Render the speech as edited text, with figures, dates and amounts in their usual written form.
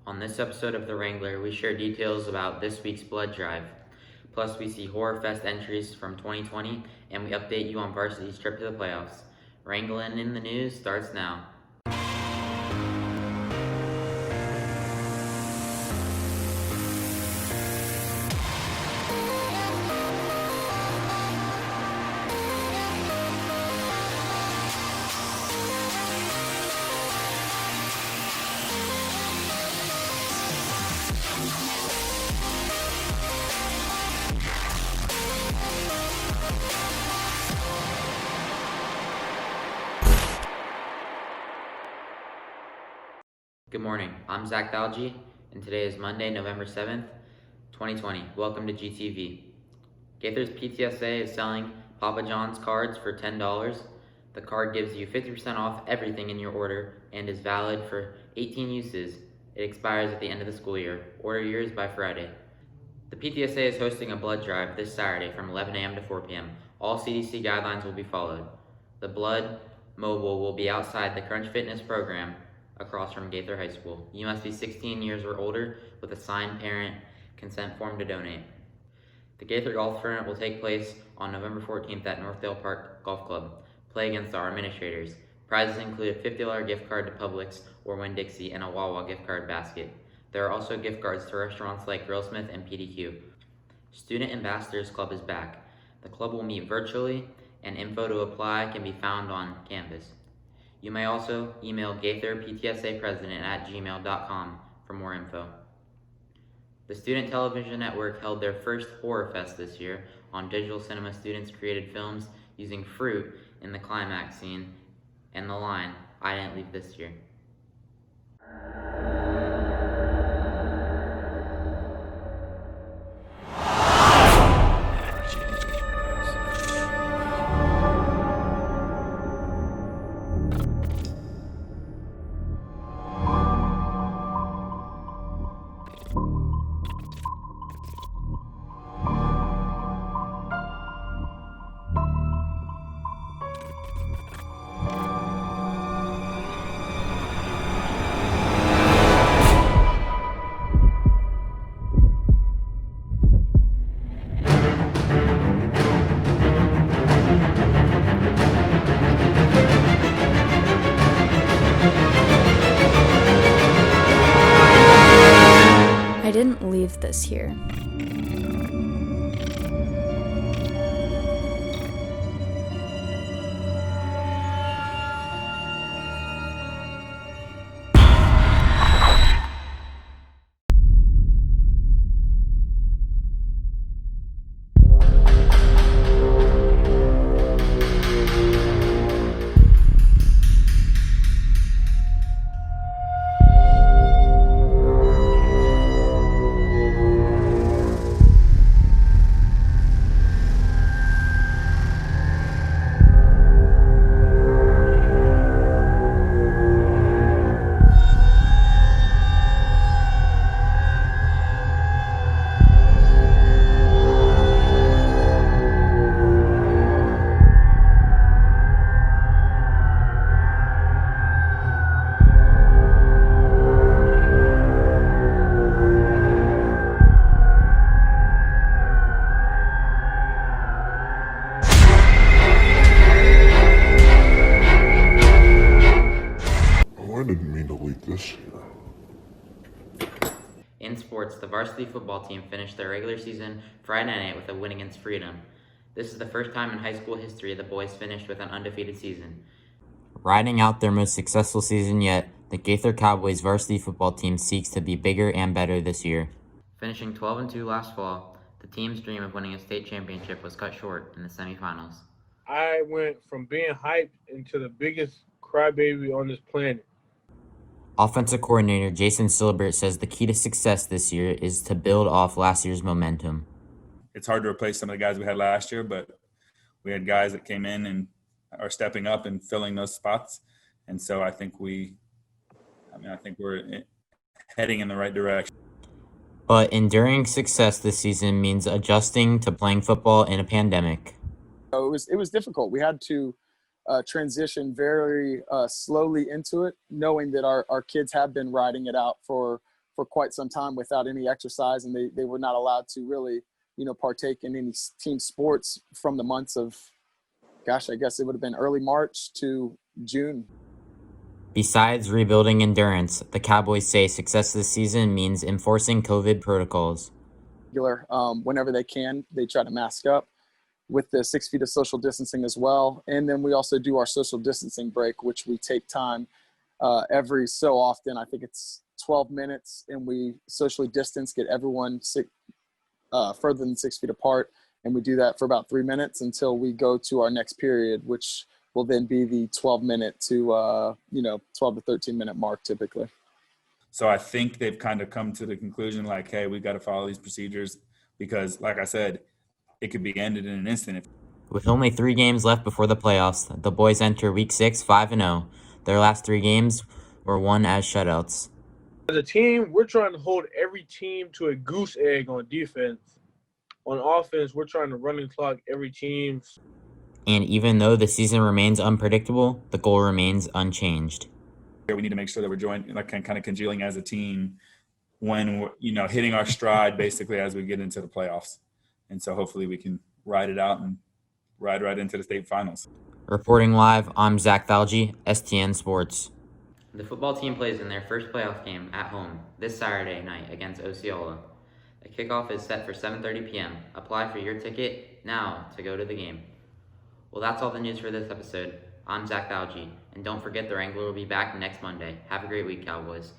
On this episode of The Wrangler, we share details about this week's blood drive. Plus, we see Horror Fest entries from 2020, and we update you on varsity's trip to the playoffs. Wrangling in the News starts now. Good morning, I'm Zach Thalgy, and today is Monday, November 7th, 2020. Welcome to GTV. Gaither's PTSA is selling Papa John's cards for $10. The card gives you 50% off everything in your order and is valid for 18 uses. It expires at the end of the school year. Order yours by Friday. The PTSA is hosting a blood drive this Saturday from 11 a.m. to 4 p.m. All CDC guidelines will be followed. The blood mobile will be outside the Crunch Fitness program across from Gaither High School. You must be 16 years or older with a signed parent consent form to donate. The Gaither Golf Tournament will take place on November 14th at Northdale Park Golf Club. Play against our administrators. Prizes include a $50 gift card to Publix or Winn-Dixie and a Wawa gift card basket. There are also gift cards to restaurants like Grillsmith and PDQ. Student Ambassadors Club is back. The club will meet virtually, and info to apply can be found on campus. You may also email gaitherptsapresident@gmail.com for more info. The Student Television Network held their first Horror Fest this year. On digital cinema, students created films using fruit in the climax scene and the line, "I didn't leave this year." I didn't leave this here. I didn't mean to leave this year. In sports, the varsity football team finished their regular season Friday night with a win against Freedom. This is the first time in high school history the boys finished with an undefeated season. Riding out their most successful season yet, the Gaither Cowboys varsity football team seeks to be bigger and better this year. Finishing 12-2 last fall, the team's dream of winning a state championship was cut short in the semifinals. I went from being hyped into the biggest crybaby on this planet. Offensive coordinator Jason Silbert says the key to success this year is to build off last year's momentum. It's hard to replace some of the guys we had last year, but we had guys that came in and are stepping up and filling those spots. And so I think we're heading in the right direction. But enduring success this season means adjusting to playing football in a pandemic. It was difficult. We had to transition very slowly into it, knowing that our kids have been riding it out for for quite some time without any exercise, and they were not allowed to really, partake in any team sports from the months of, I guess it would have been early March to June. Besides rebuilding endurance, the Cowboys say success this season means enforcing COVID protocols. Whenever they can, they try to mask up with the 6 feet of social distancing as well. And then we also do our social distancing break, which we take time every so often. I think it's 12 minutes, and we socially distance, get everyone further than 6 feet apart. And we do that for about 3 minutes until we go to our next period, which will then be the 12-minute to 12 to 13-minute mark typically. So I think they've kind of come to the conclusion like, hey, we've got to follow these procedures because, like I said, it could be ended in an instant. With only 3 games left before the playoffs, the boys enter Week 6 5-0. Their last 3 games were won as shutouts. As a team, we're trying to hold every team to a goose egg on defense. On offense, we're trying to run and clock every team. And even though the season remains unpredictable, the goal remains unchanged. We need to make sure that we're joining, like kind of congealing as a team when we're, hitting our stride basically as we get into the playoffs. And so hopefully we can ride it out and ride right into the state finals. Reporting live, I'm Zach Thalgy, STN Sports. The football team plays in their first playoff game at home this Saturday night against Osceola. The kickoff is set for 7:30 p.m. Apply for your ticket now to go to the game. Well, that's all the news for this episode. I'm Zach Thalgy, and don't forget the Wrangler will be back next Monday. Have a great week, Cowboys.